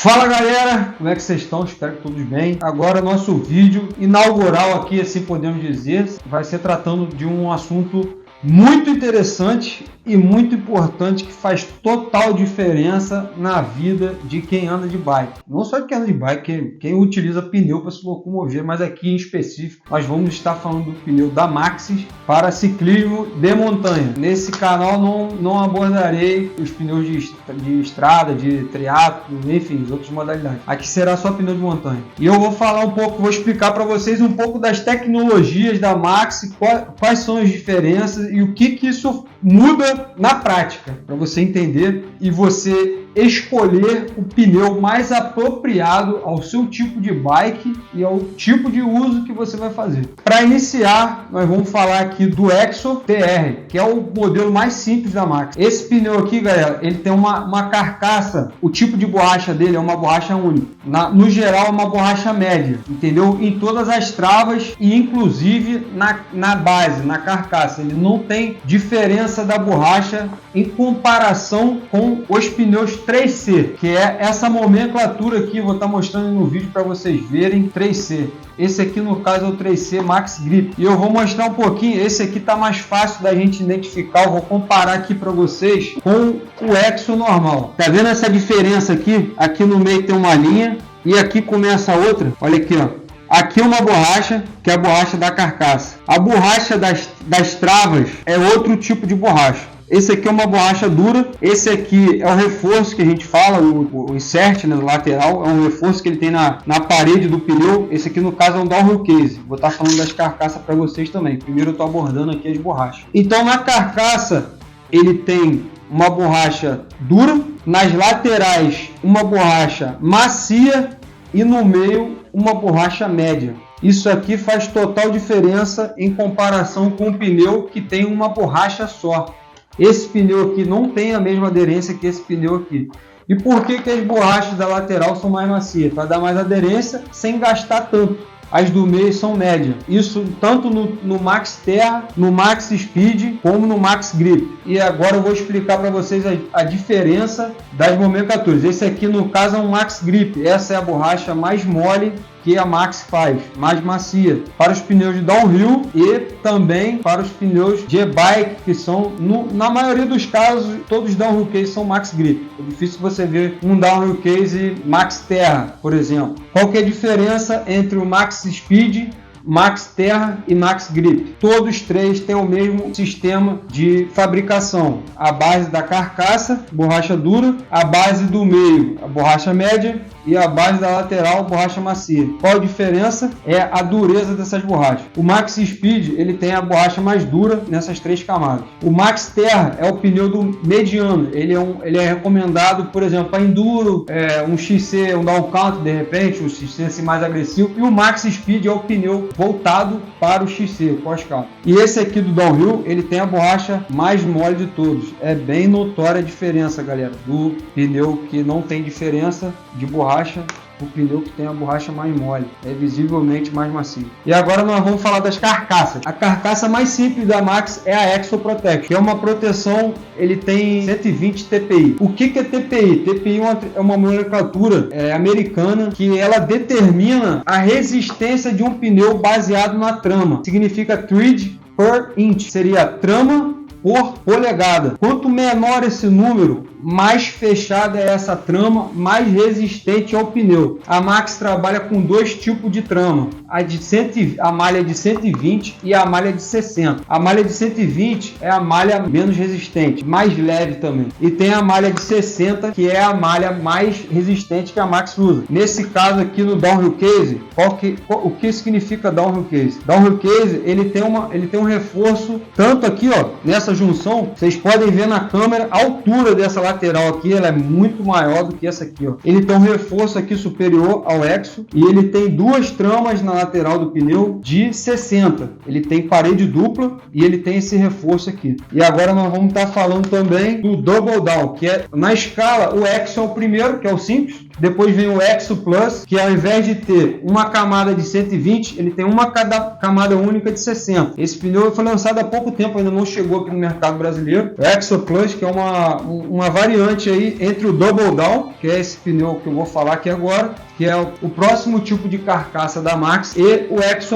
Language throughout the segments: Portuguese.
Fala galera, como é que vocês estão? Espero que todos bem. Agora nosso vídeo inaugural aqui, assim podemos dizer, vai ser tratando de um assunto muito interessante e muito importante que faz total diferença na vida de quem anda de bike. Não só de quem anda de bike, quem utiliza pneu para se locomover, mas aqui em específico nós vamos estar falando do pneu da Maxxis para ciclismo de montanha. Nesse canal não abordarei os pneus de estrada, de triatlo, enfim, as outras modalidades. Aqui será só pneu de montanha. E eu vou falar um pouco, vou explicar para vocês um pouco das tecnologias da Maxxis, quais são as diferenças e o que isso muda na prática, para você entender e você escolher o pneu mais apropriado ao seu tipo de bike e ao tipo de uso que você vai fazer. Para iniciar, nós vamos falar aqui do Exo TR, que é o modelo mais simples da Maxxis. Esse pneu aqui, galera, ele tem uma carcaça, o tipo de borracha dele é uma borracha única. No geral, é uma borracha média, entendeu? Em todas as travas e inclusive na base, na carcaça. Ele não tem diferença da borracha em comparação com os pneus 3C, que é essa nomenclatura aqui, vou estar mostrando no vídeo para vocês verem. 3C. Esse aqui no caso é o 3C Max Grip. E eu vou mostrar um pouquinho, esse aqui tá mais fácil da gente identificar. Eu vou comparar aqui para vocês com o Exo normal. Tá vendo essa diferença aqui? Aqui no meio tem uma linha e aqui começa a outra. Olha aqui, ó. Aqui uma borracha, que é a borracha da carcaça. A borracha das travas é outro tipo de borracha. Esse aqui é uma borracha dura. Esse aqui é o reforço que a gente fala, o insert, né, do lateral. É um reforço que ele tem na parede do pneu. Esse aqui no caso é um downhill case. Vou estar falando das carcaças para vocês também. Primeiro eu estou abordando aqui as borrachas. Então na carcaça ele tem uma borracha dura. Nas laterais uma borracha macia. E no meio uma borracha média. Isso aqui faz total diferença em comparação com o pneu que tem uma borracha só. Esse pneu aqui não tem a mesma aderência que esse pneu aqui. E por que as borrachas da lateral são mais macias? Para dar mais aderência sem gastar tanto. As do meio são médias. Isso tanto no Max Terra, no Max Speed, como no Max Grip. E agora eu vou explicar para vocês a diferença das nomenclaturas. Esse aqui no caso é um Max Grip. Essa é a borracha mais mole que a Maxxis faz, mais macia, para os pneus de downhill e também para os pneus de e-bike, que são, na maioria dos casos, todos os downhill case são Max Grip. É difícil você ver um downhill case Max Terra, por exemplo. Qual que é a diferença entre o Max Speed, Max Terra e Max Grip? Todos três têm o mesmo sistema de fabricação. A base da carcaça, borracha dura, a base do meio, a borracha média, e a base da lateral, borracha macia. Qual a diferença? É a dureza dessas borrachas. O Max Speed ele tem a borracha mais dura nessas três camadas. O Max Terra é o pneu do mediano. Ele é recomendado, por exemplo, para enduro, um XC, um down count, de repente, um XC assim, mais agressivo. E o Max Speed é o pneu voltado para o XC, o cross country. E esse aqui do downhill, ele tem a borracha mais mole de todos. É bem notória a diferença, galera, do pneu que não tem diferença de borracha, o pneu que tem a borracha mais mole, é visivelmente mais macio. E agora nós vamos falar das carcaças. A carcaça mais simples da Maxxis é a Exo Protect, que é uma proteção, ele tem 120 TPI. O que é TPI? TPI é uma nomenclatura americana que ela determina a resistência de um pneu baseado na trama. Significa tread per inch, seria trama por polegada. Quanto menor esse número, mais fechada é essa trama, mais resistente ao pneu. A Maxxis trabalha com dois tipos de trama, a malha de 120 e a malha de 60. A malha de 120 é a malha menos resistente, mais leve também. E tem a malha de 60, que é a malha mais resistente que a Maxxis usa. Nesse caso aqui no downhill case, o que significa downhill case? Downhill case, ele tem um reforço, tanto aqui, ó, nessa junção, vocês podem ver na câmera a altura dessa lateral aqui, ela é muito maior do que essa aqui, ó. Ele tem um reforço aqui superior ao Exo e ele tem duas tramas na lateral do pneu de 60. Ele tem parede dupla e ele tem esse reforço aqui. E agora nós vamos estar falando também do Double Down, que é na escala, o Exo é o primeiro, que é o simples. Depois vem o Exo Plus, que ao invés de ter uma camada de 120, ele tem uma camada única de 60. Esse pneu foi lançado há pouco tempo, ainda não chegou aqui no mercado brasileiro. O ExoPlus, que é uma variante aí entre o Double Down, que é esse pneu que eu vou falar aqui agora, que é o próximo tipo de carcaça da Max, e o Exo+.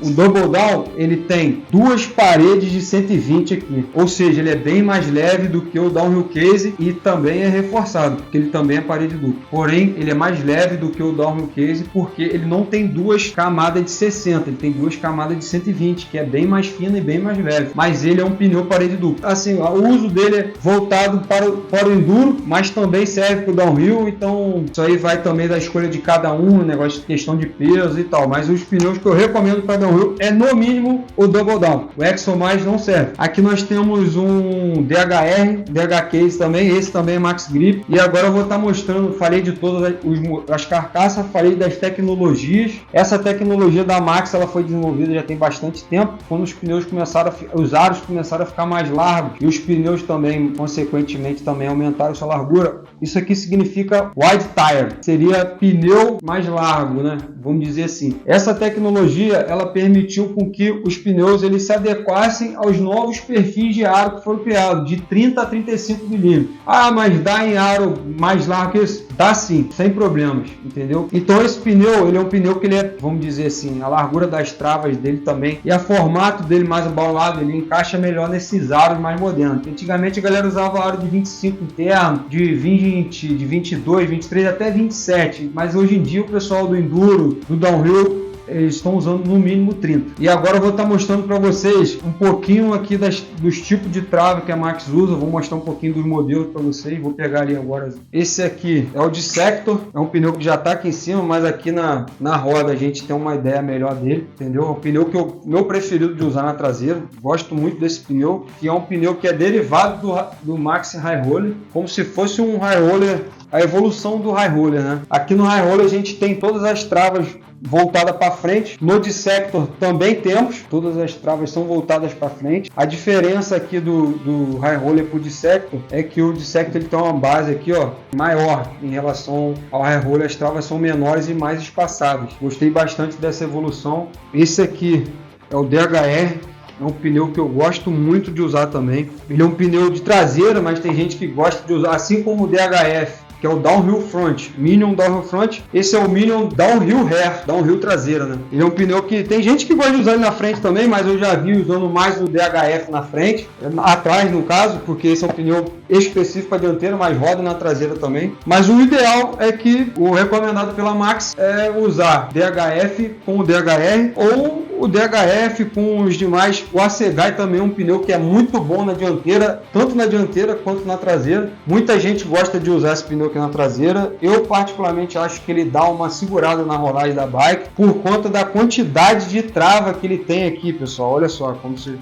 O Double Down, ele tem duas paredes de 120 aqui, ou seja, ele é bem mais leve do que o Downhill Case e também é reforçado, porque ele também é parede dupla. Porém, ele é mais leve do que o Downhill Case porque ele não tem duas camadas de 60, ele tem duas camadas de 120, que é bem mais fina e bem mais leve. Mas ele é um pneu parede dupla. Assim, o uso dele é voltado para o enduro, mas também serve para o downhill, então isso aí vai também da escolha de cada um, negócio de questão de peso e tal. Mas os pneus que eu recomendo para downhill é no mínimo o Double Down. O Exo+ não serve. Aqui nós temos um DH Case também, esse também é Max Grip. E agora eu vou estar mostrando, falei de todas as carcaças, falei das tecnologias. Essa tecnologia da Max, ela foi desenvolvida já tem bastante tempo, quando os pneus os aros começaram a ficar mais largos e os pneus também, consequentemente, também aumentaram sua largura. Isso aqui significa wide tire, seria pneu mais largo, né? Vamos dizer assim. Essa tecnologia, ela permitiu com que os pneus eles se adequassem aos novos perfis de aro que foram criados, de 30 a 35 milímetros. Ah, mas dá em aro mais largo que isso? Dá sim, sem problemas, entendeu? Então esse pneu, ele é um pneu que ele é, vamos dizer assim, a largura das travas dele também e o formato dele mais abaulado, ele encaixa melhor nesses aros mais modernos. Antigamente a galera usava aro de 25 interno, de 20, de 22, 23 até 27, mas hoje em dia o pessoal do enduro, do downhill, eles estão usando no mínimo 30. E agora eu vou estar mostrando para vocês um pouquinho aqui dos tipos de trava que a Max usa. Vou mostrar um pouquinho dos modelos para vocês. Vou pegar ali agora. Esse aqui é o Dissector. É um pneu que já está aqui em cima, mas aqui na roda a gente tem uma ideia melhor dele, entendeu? É um pneu que meu preferido de usar na traseira. Gosto muito desse pneu, que é um pneu que é derivado do Max High Roller, como se fosse um High Roller, a evolução do High Roller, né? Aqui no High Roller a gente tem todas as travas voltada para frente. No Dissector também temos, todas as travas são voltadas para frente. A diferença aqui do High Roller para o Dissector é que o Dissector ele tem uma base aqui, ó, maior em relação ao High Roller. As travas são menores e mais espaçadas. Gostei bastante dessa evolução. Esse aqui é o DHR. É um pneu que eu gosto muito de usar também. Ele é um pneu de traseira, mas tem gente que gosta de usar, assim como o DHF, que é o Downhill Front, Minion Downhill Front. Esse é o Minion Downhill Rear, Downhill traseira, né? Ele é um pneu que tem gente que gosta de usar ele na frente também, mas eu já vi usando mais o DHF na frente, atrás no caso, porque esse é um pneu específico para dianteira, mas roda na traseira também. Mas o ideal é que o recomendado pela Max é usar DHF com o DHR ou o DHF com os demais. O Assegai também é um pneu que é muito bom na dianteira, tanto na dianteira quanto na traseira. Muita gente gosta de usar esse pneu aqui na traseira. Eu particularmente acho que ele dá uma segurada na rolagem da bike por conta da quantidade de trava que ele tem aqui, pessoal. Olha só, como se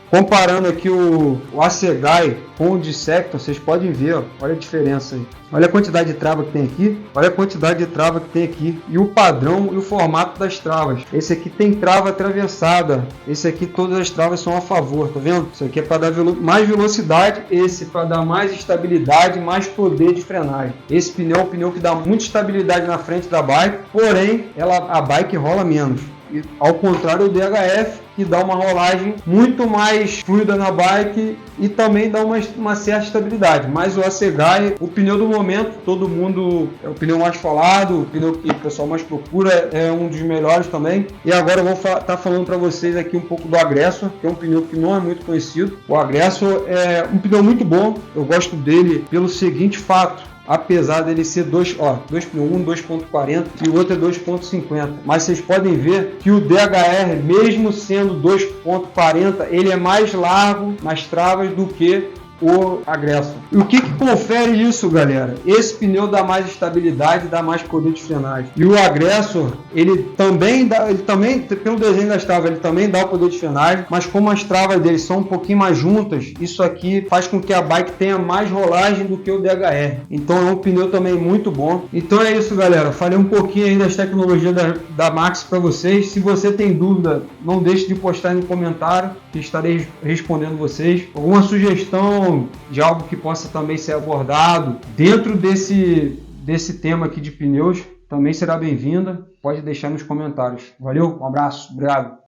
comparando aqui o Assegai com o Dissector, vocês podem ver, ó, olha a diferença aí. Olha a quantidade de trava que tem aqui, olha a quantidade de trava que tem aqui e o padrão e o formato das travas. Esse aqui tem trava atravessada, esse aqui todas as travas são a favor, tá vendo? Isso aqui é para dar mais velocidade, esse para dar mais estabilidade, mais poder de frenagem. Esse pneu é um pneu que dá muita estabilidade na frente da bike, porém a bike rola menos. E, ao contrário do DHF, que dá uma rolagem muito mais fluida na bike e também dá uma certa estabilidade. Mas o Assegai, o pneu do momento, todo mundo, é o pneu mais falado, o pneu que o pessoal mais procura, é um dos melhores também. E agora eu vou estar falando para vocês aqui um pouco do Aggressor, que é um pneu que não é muito conhecido. O Aggressor é um pneu muito bom, eu gosto dele pelo seguinte fato. Apesar dele ser dois pneus, um 2.40 e o outro é 2.50. Mas vocês podem ver que o DHR, mesmo sendo 2.40, ele é mais largo nas travas do que o Aggressor. E o que confere isso, galera? Esse pneu dá mais estabilidade, dá mais poder de frenagem. E o Aggressor, ele também, pelo desenho das travas, ele também dá o poder de frenagem, mas como as travas dele são um pouquinho mais juntas, isso aqui faz com que a bike tenha mais rolagem do que o DHR. Então é um pneu também muito bom. Então é isso, galera. Falei um pouquinho aí das tecnologias da Max para vocês. Se você tem dúvida, não deixe de postar no comentário, que estarei respondendo vocês. Alguma sugestão de algo que possa também ser abordado dentro desse tema aqui de pneus também será bem-vinda. Pode deixar nos comentários. Valeu, um abraço, obrigado.